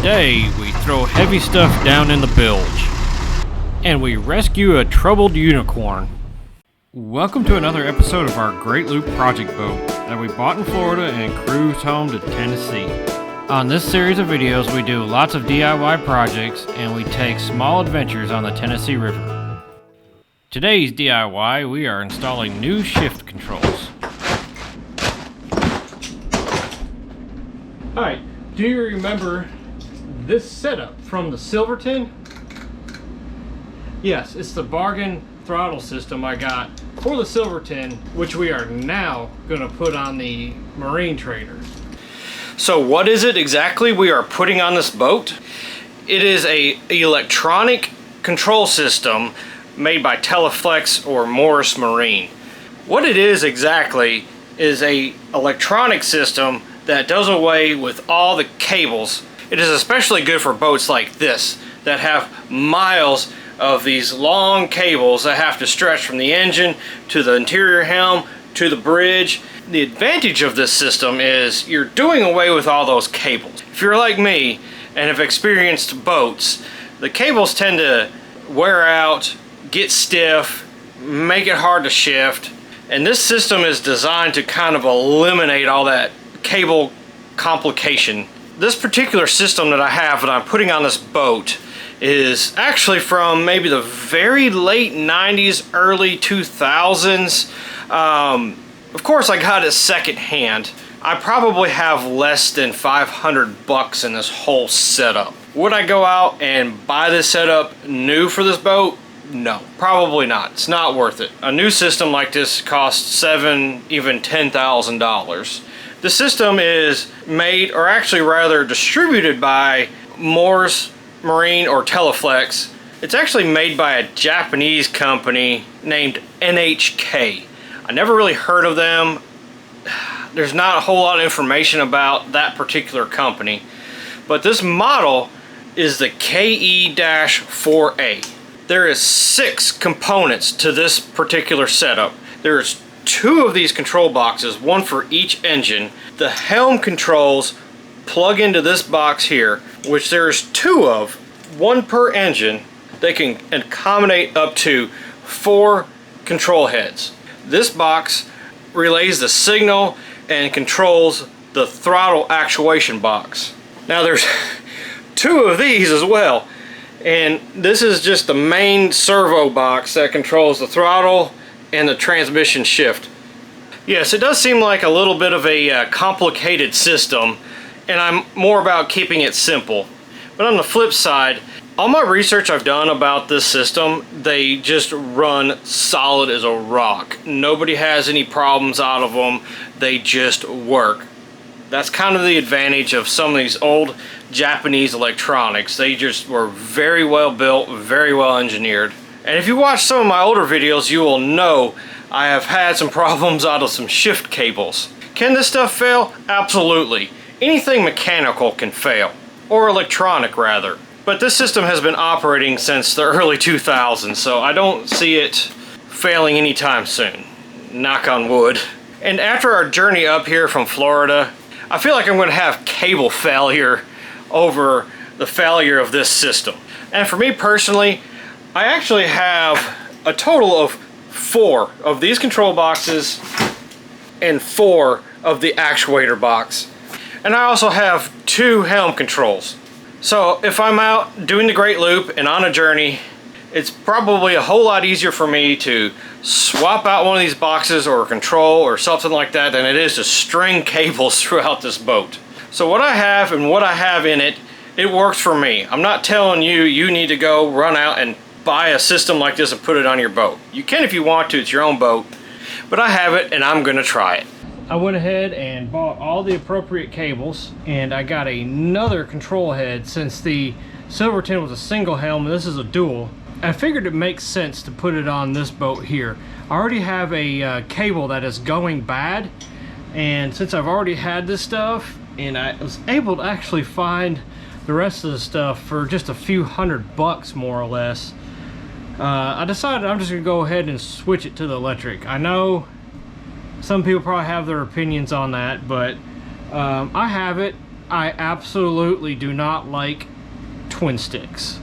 Today, we throw heavy stuff down in the bilge, and we rescue a troubled unicorn. Welcome to another episode of our Great Loop project boat that we bought in Florida and cruised home to Tennessee. On this series of videos, we do lots of DIY projects and we take small adventures on the Tennessee River. Today's DIY, we are installing new shift controls. Alright, do you remember this setup from the Silverton? Yes, it's the bargain throttle system I got for the Silverton, which we are now going to put on the Marine Trader. So what is it exactly we are putting on this boat? It is a electronic control system made by Teleflex or Morris Marine. What it is exactly is a electronic system that does away with all the cables. It is especially good for boats like this that have miles of these long cables that have to stretch from the engine to the interior helm to the bridge. The advantage of this system is you're doing away with all those cables. If you're like me and have experienced boats, the cables tend to wear out, get stiff, make it hard to shift, and this system is designed to kind of eliminate all that cable complication. This particular system that I have that I'm putting on this boat is actually from maybe the very late 90s, early 2000s. Of course, I got it secondhand. I probably have less than $500 in this whole setup. Would I go out and buy this setup new for this boat? No, probably not. It's not worth it. A new system like this costs $7,000, even $10,000. The system is made, or actually rather distributed by Morris Marine or Teleflex. It's actually made by a Japanese company named NHK. I never really heard of them. There's not a whole lot of information about that particular company. But this model is the KE-4A. There is 6 components to this particular setup. There's 2 of these control boxes, one for each engine. The Helm controls plug into this box here, which there's 2 of, one per engine. They can accommodate up to 4 control heads. This box relays the signal and controls the throttle actuation box. Now there's 2 of these as well, and this is just the main servo box that controls the throttle and the transmission shift. Yes, it does seem like a little bit of a complicated system, and I'm more about keeping it simple. But on the flip side, all my research I've done about this system, they just run solid as a rock. Nobody has any problems out of them. They just work. That's kind of the advantage of some of these old Japanese electronics. They just were very well built, very well engineered. And if you watch some of my older videos, you will know I have had some problems out of some shift cables. Can this stuff fail? Absolutely. Anything mechanical can fail, or electronic rather. But this system has been operating since the early 2000s, so I don't see it failing anytime soon. Knock on wood. And after our journey up here from Florida, I feel like I'm going to have cable failure over the failure of this system. And for me personally, I actually have a total of 4 of these control boxes and 4 of the actuator box. And I also have 2 Helm controls. So if I'm out doing the Great Loop and on a journey, it's probably a whole lot easier for me to swap out one of these boxes or a control or something like that than it is to string cables throughout this boat. So what I have and what I have in it, it works for me. I'm not telling you you need to go run out and buy a system like this and put it on your boat. You can if you want to, it's your own boat, but I have it and I'm gonna try it. I went ahead and bought all the appropriate cables, and I got another control head. Since the Silverton was a single helm and this is a dual, I figured it makes sense to put it on this boat here. I already have a cable that is going bad, and since I've already had this stuff and I was able to actually find the rest of the stuff for just a few $100 more or less, I decided I'm just gonna go ahead and switch it to the electric. I know some people probably have their opinions on that, but I have it I absolutely do not like twin sticks.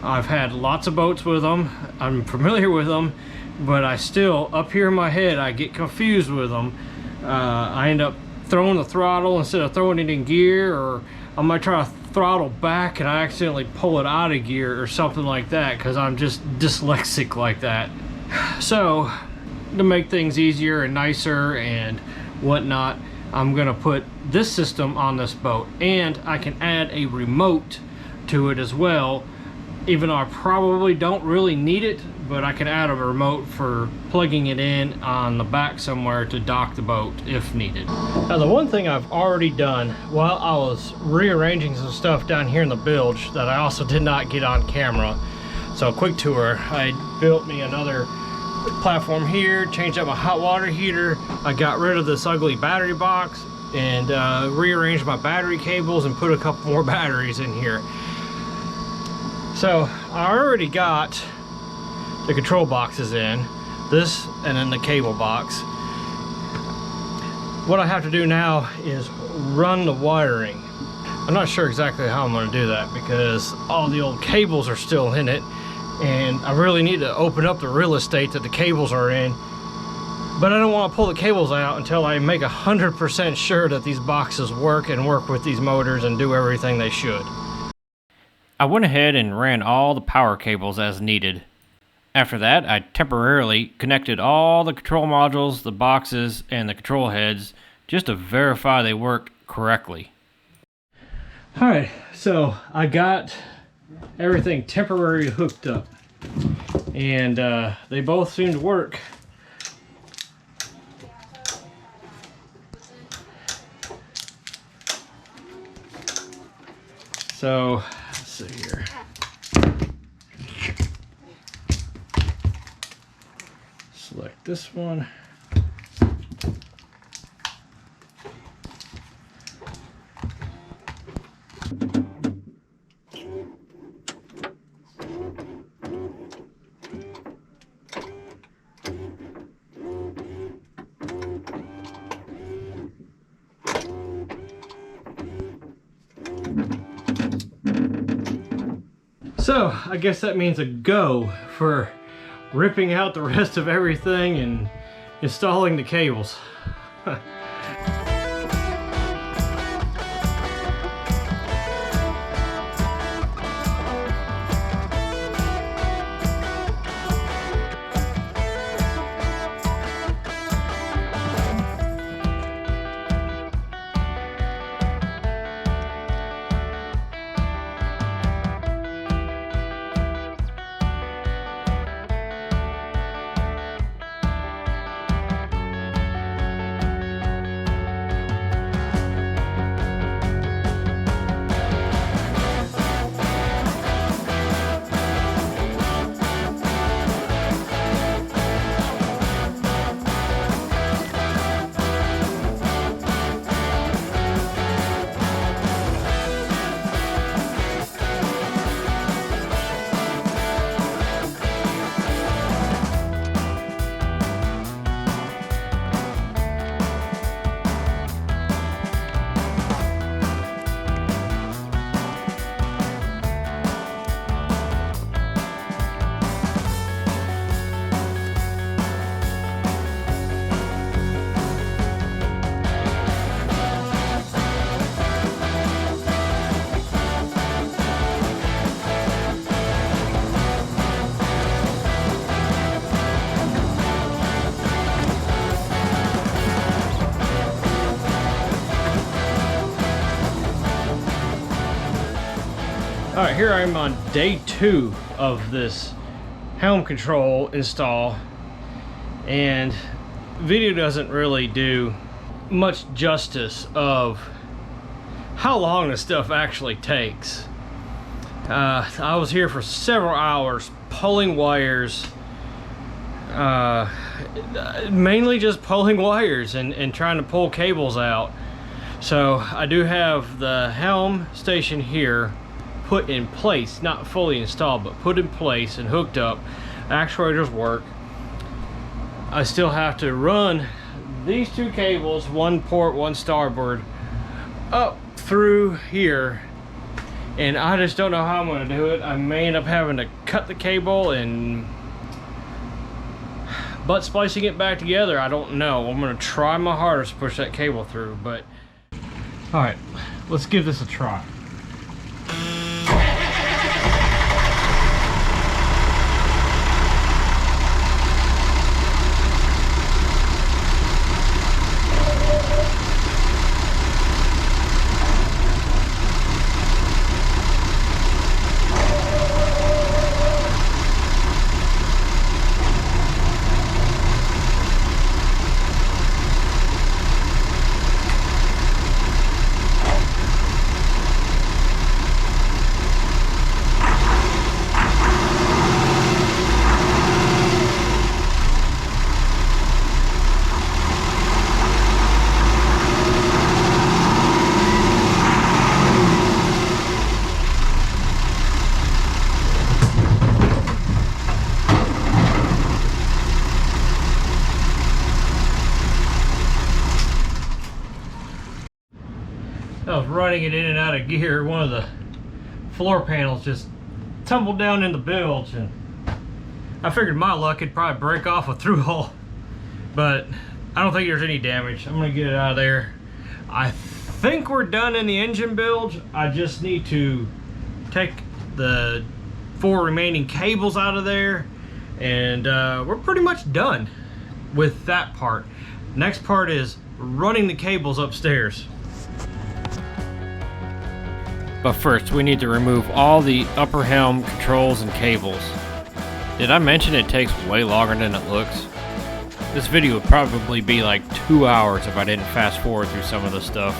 I've had lots of boats with them. I'm familiar with them, but I still, up here in my head, I get confused with them. I end up throwing the throttle instead of throwing it in gear, or I might try to throttle back and I accidentally pull it out of gear or something like that, because I'm just dyslexic like that. So to make things easier and nicer and whatnot, I'm gonna put this system on this boat, and I can add a remote to it as well, even though I probably don't really need it, but I can add a remote for plugging it in on the back somewhere to dock the boat if needed. Now, the one thing I've already done while I was rearranging some stuff down here in the bilge that I also did not get on camera, so a quick tour. I built me another platform here, changed up my hot water heater. I got rid of this ugly battery box and rearranged my battery cables and put a couple more batteries in here. So I already got the control boxes in, this and then the cable box. What I have to do now is run the wiring. I'm not sure exactly how I'm going to do that because all the old cables are still in it, and I really need to open up the real estate that the cables are in, but I don't want to pull the cables out until I make 100% sure that these boxes work and work with these motors and do everything they should. I went ahead and ran all the power cables as needed. After that, I temporarily connected all the control modules, the boxes, and the control heads just to verify they worked correctly. Alright, so I got everything temporarily hooked up, and they both seem to work. So, let's see here. Select this one. So, I guess that means a go for ripping out the rest of everything and installing the cables. Alright, here I am on day 2 of this Helm control install, and video doesn't really do much justice of how long this stuff actually takes. I was here for several hours pulling wires, mainly just pulling wires and trying to pull cables out. So I do have the Helm station here put in place, not fully installed, but put in place and hooked up. Actuators work. I still have to run these two cables, one port, one starboard, up through here, and I just don't know how I'm going to do it. I may end up having to cut the cable and butt splicing it back together. I don't know. I'm going to try my hardest to push that cable through, but all right, let's give this a try. I was running it in and out of gear. One of the floor panels just tumbled down in the bilge, and I figured my luck it'd probably break off a through hole, but I don't think there's any damage. I'm gonna get it out of there. I think we're done in the engine bilge. I just need to take the 4 remaining cables out of there, and we're pretty much done with that part. Next part is running the cables upstairs. But first, we need to remove all the upper helm controls and cables. Did I mention it takes way longer than it looks? This video would probably be like 2 hours if I didn't fast forward through some of the stuff.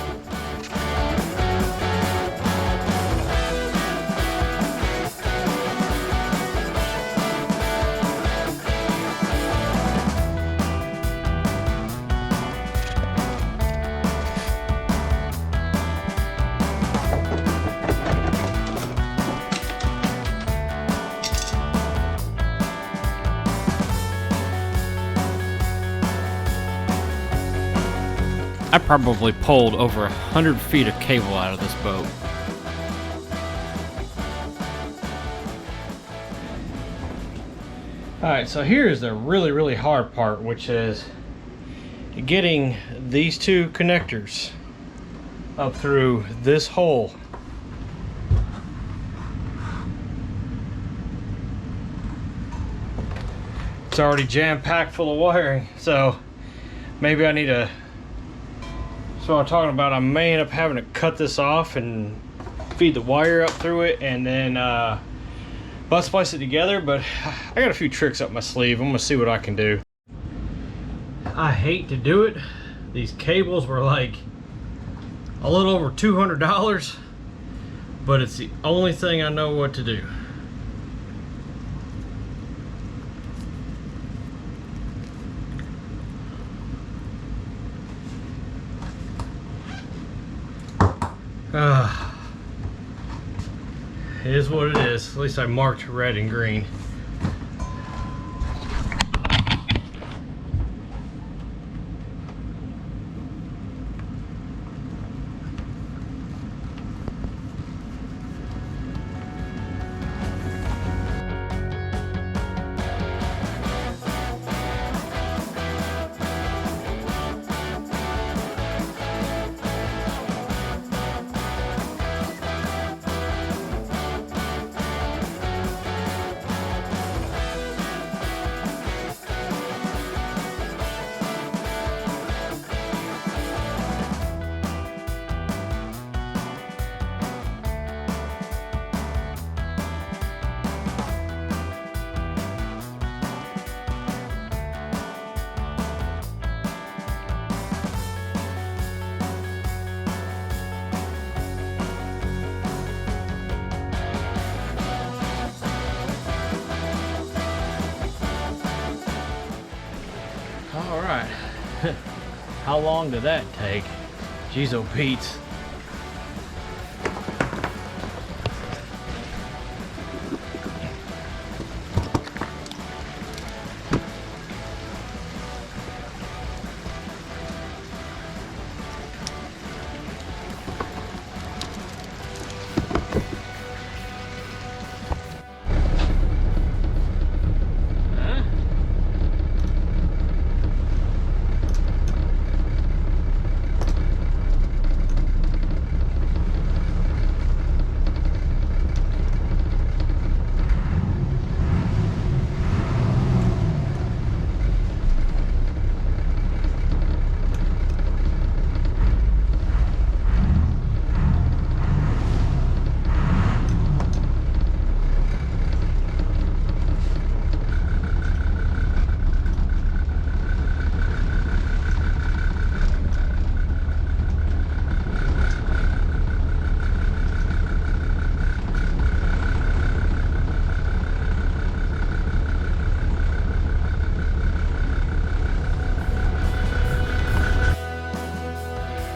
I probably pulled over 100 feet of cable out of this boat. Alright, so here's the really hard part, which is getting these 2 connectors up through this hole. It's already jam-packed full of wiring, so maybe I need to... So what I'm talking about, I may end up having to cut this off and feed the wire up through it and then butt splice it together, but I got a few tricks up my sleeve. I'm gonna see what I can do. I hate to do it. These cables were like a little over $200, but it's the only thing I know what to do. It is what it is. At least I marked red and green. All right. How long did that take? Jeez, oh Pete's.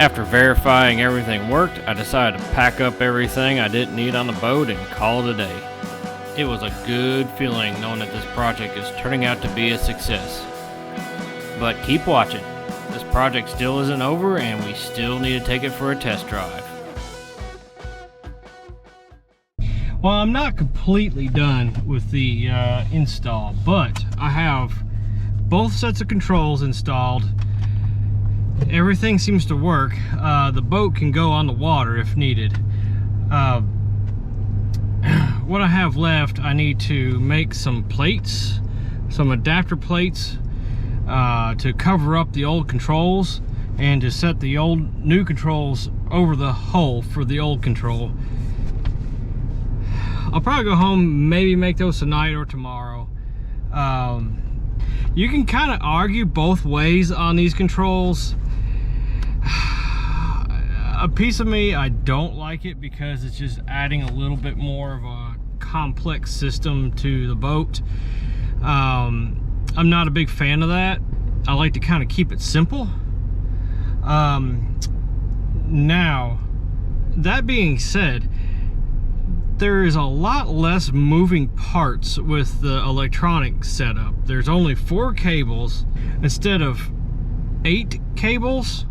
After verifying everything worked, I decided to pack up everything I didn't need on the boat and call it a day. It was a good feeling knowing that this project is turning out to be a success. But keep watching. This project still isn't over and we still need to take it for a test drive. Well, I'm not completely done with the install, but I have both sets of controls installed. Everything seems to work. The boat can go on the water if needed. What I have left, I need to make some plates, some adapter plates to cover up the old controls and to set the new controls over the hull for the old control. I'll probably go home, maybe make those tonight or tomorrow. You can kind of argue both ways on these controls. A piece of me, I don't like it because it's just adding a little bit more of a complex system to the boat. I'm not a big fan of that. I like to kind of keep it simple. Now, that being said, there is a lot less moving parts with the electronic setup. There's only 4 cables instead of 8 cables,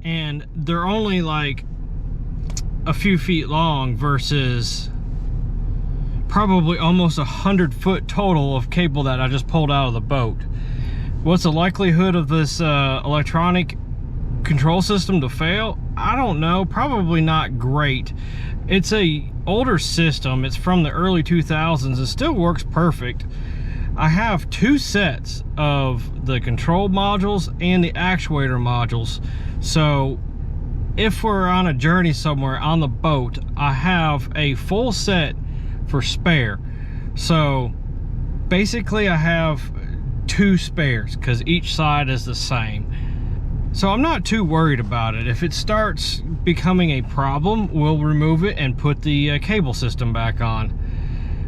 and they're only like a few feet long versus probably almost 100-foot total of cable that I just pulled out of the boat. What's the likelihood of this electronic control system to fail? I don't know. Probably not great. It's a older system. It's from the early 2000s. It still works perfect. I have 2 sets of the control modules and the actuator modules. So if we're on a journey somewhere on the boat, I have a full set for spare. So basically I have 2 spares because each side is the same. So I'm not too worried about it. If it starts becoming a problem, we'll remove it and put the cable system back on.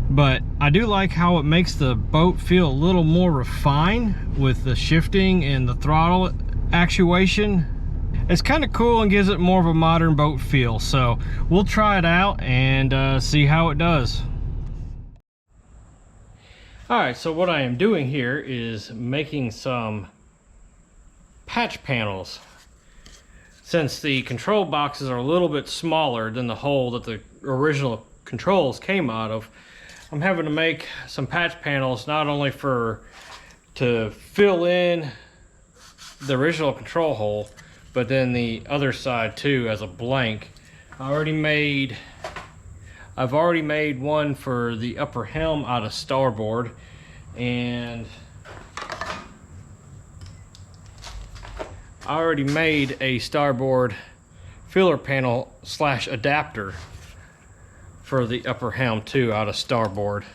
But I do like how it makes the boat feel a little more refined with the shifting and the throttle actuation. It's kind of cool and gives it more of a modern boat feel. So we'll try it out and see how it does. All right, so what I am doing here is making some patch panels. Since the control boxes are a little bit smaller than the hole that the original controls came out of, I'm having to make some patch panels not only to fill in the original control hole, but then the other side too as a blank. I've already made one for the upper helm out of starboard, and I already made a starboard filler panel / adapter for the upper helm too out of starboard.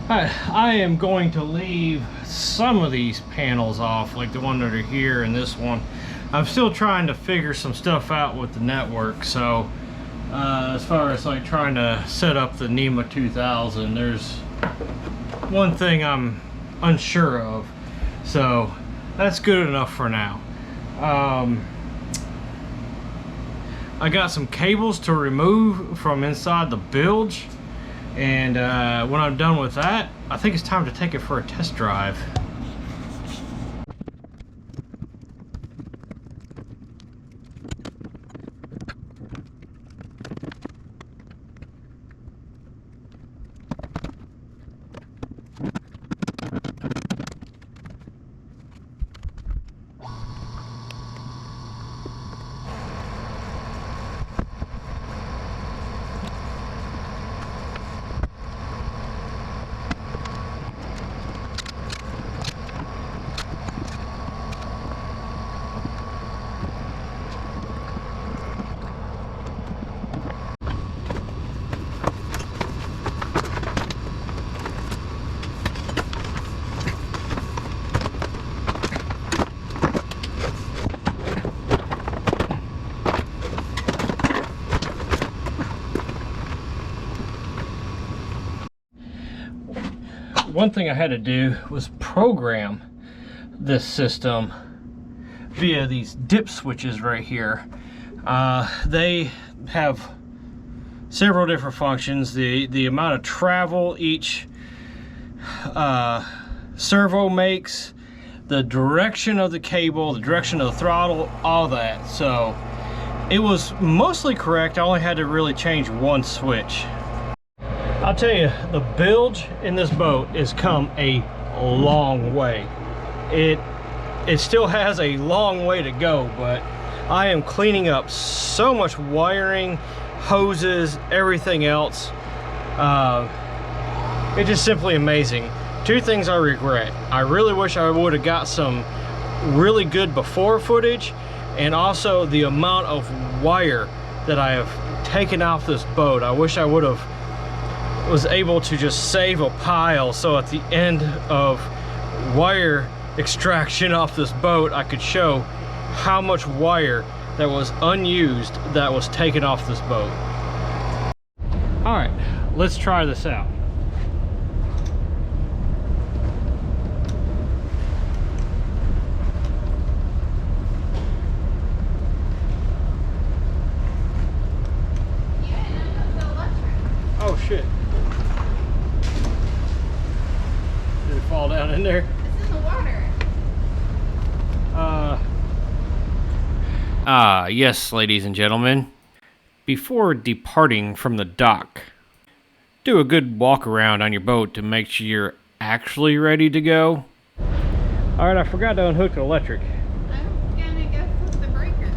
I am going to leave some of these panels off, like the one that are here and this one. I'm still trying to figure some stuff out with the network, so as far as like trying to set up the NEMA 2000, there's one thing I'm unsure of, so that's good enough for now. I got some cables to remove from inside the bilge, and when I'm done with that, I think it's time to take it for a test drive. One thing I had to do was program this system via these dip switches right here. They have several different functions. The amount of travel each servo makes, the direction of the cable, the direction of the throttle, all that. So it was mostly correct. I only had to really change one switch. I'll tell you, the bilge in this boat has come a long way. It still has a long way to go, but I am cleaning up so much wiring, hoses, everything else. It's just simply amazing. Two things I regret. I really wish I would have got some really good before footage, and also the amount of wire that I have taken off this boat. I wish I would have was able to just save a pile, so at the end of wire extraction off this boat, I could show how much wire that was unused that was taken off this boat. All right, let's try this out. Oh shit. Did it fall down in there? It's in the water. Yes, ladies and gentlemen. Before departing from the dock, do a good walk around on your boat to make sure you're actually ready to go. All right, I forgot to unhook the electric. I'm gonna go flip the breaker.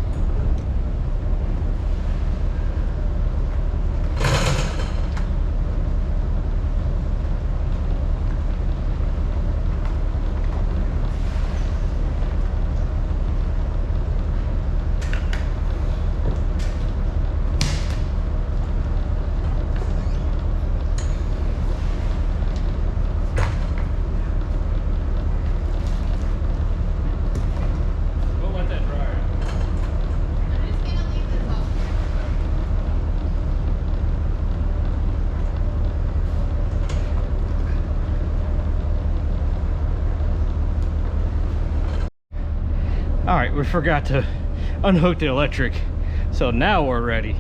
We'll let that dry out. I'm just gonna leave this off. All right, we forgot to unhook the electric, so now we're ready.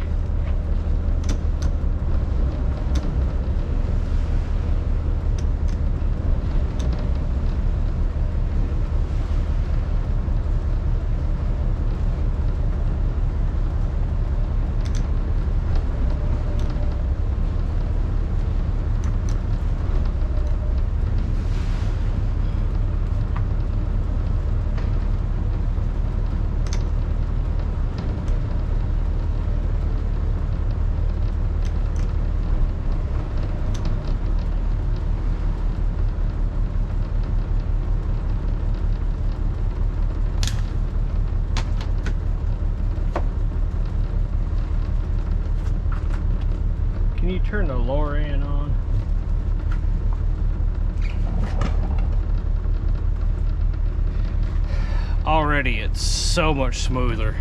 Can you turn the lower end on? already it's so much smoother.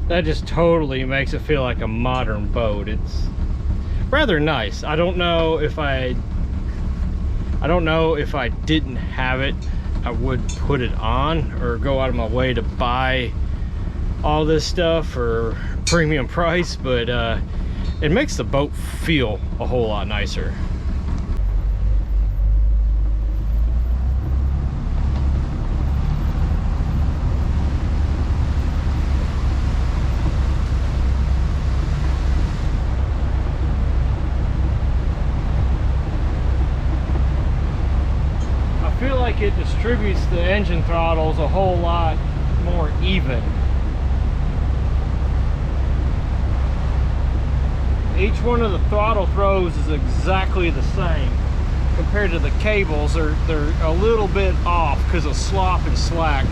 That just totally makes it feel like a modern boat. It's rather nice. I don't know if I didn't have it, I would put it on or go out of my way to buy all this stuff for premium price, but it makes the boat feel a whole lot nicer. I feel like it distributes the engine throttles a whole lot more even. Each one of the throttle throws is exactly the same compared to the cables. They're a little bit off because of slop and slack.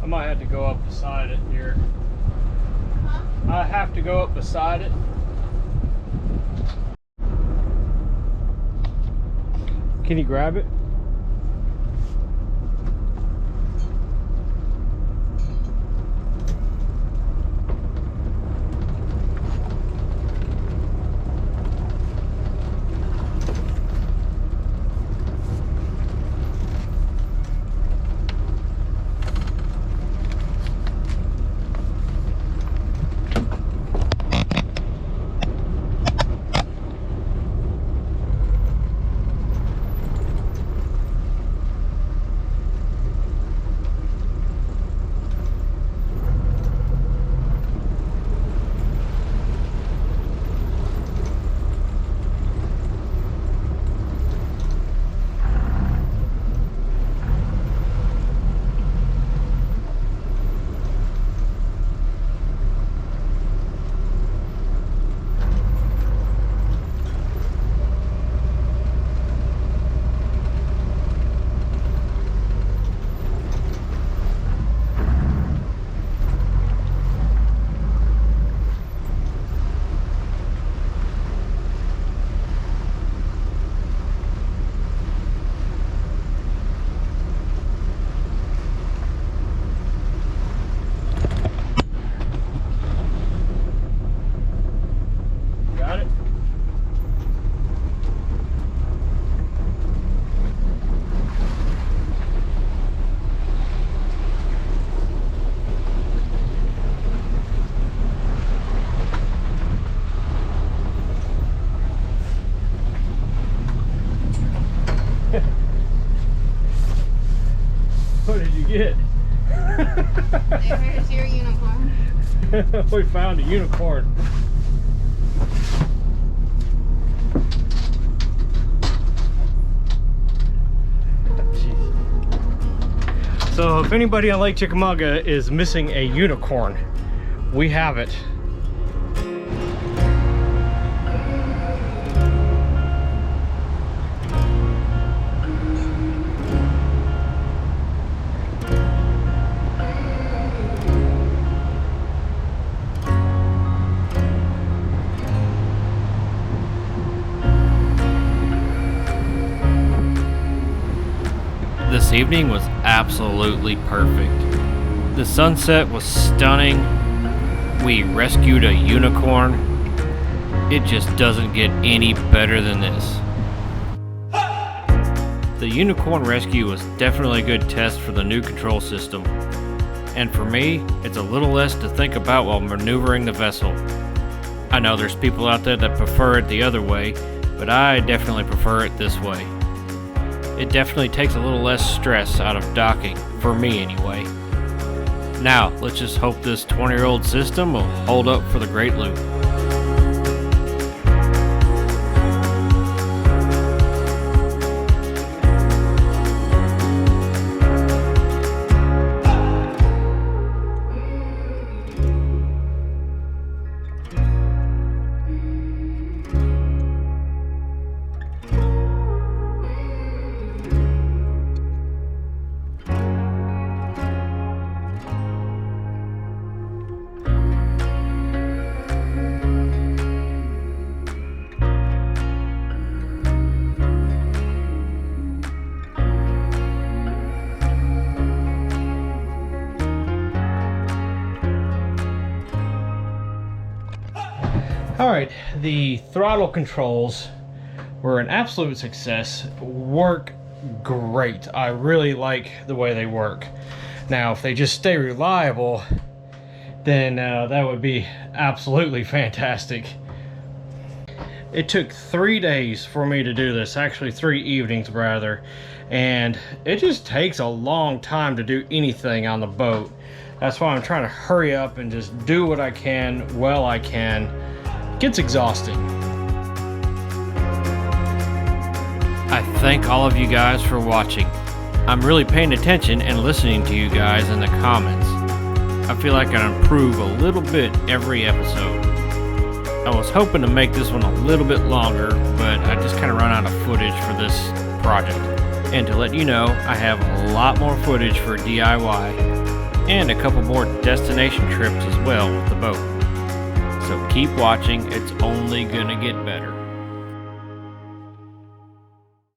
I might have to go up beside it here. Huh? I have to go up beside it. Can you grab it? Got it? What did you get? There's your unicorn. We found a unicorn. So if anybody on Lake Chickamauga is missing a unicorn, we have it. This evening was absolutely perfect. The sunset was stunning. We rescued a unicorn. It just doesn't get any better than this. The unicorn rescue was definitely a good test for the new control system. and for me, it's a little less to think about while maneuvering the vessel. I know there's people out there that prefer it the other way, but I definitely prefer it this way. It definitely takes a little less stress out of docking, for me anyway. Now, let's just hope this 20-year-old system will hold up for the Great Loop. Alright, the throttle controls were an absolute success. Work great. I really like the way they work. Now, if they just stay reliable, then that would be absolutely fantastic. It took 3 days for me to do this, actually 3 evenings rather, and it just takes a long time to do anything on the boat. That's why I'm trying to hurry up and just do what I can while I can. It gets exhausting. I thank all of you guys for watching. I'm really paying attention and listening to you guys in the comments. I feel like I improve a little bit every episode. I was hoping to make this one a little bit longer, but I just kind of run out of footage for this project. And to let you know, I have a lot more footage for DIY and a couple more destination trips as well with the boat. So keep watching, it's only gonna get better.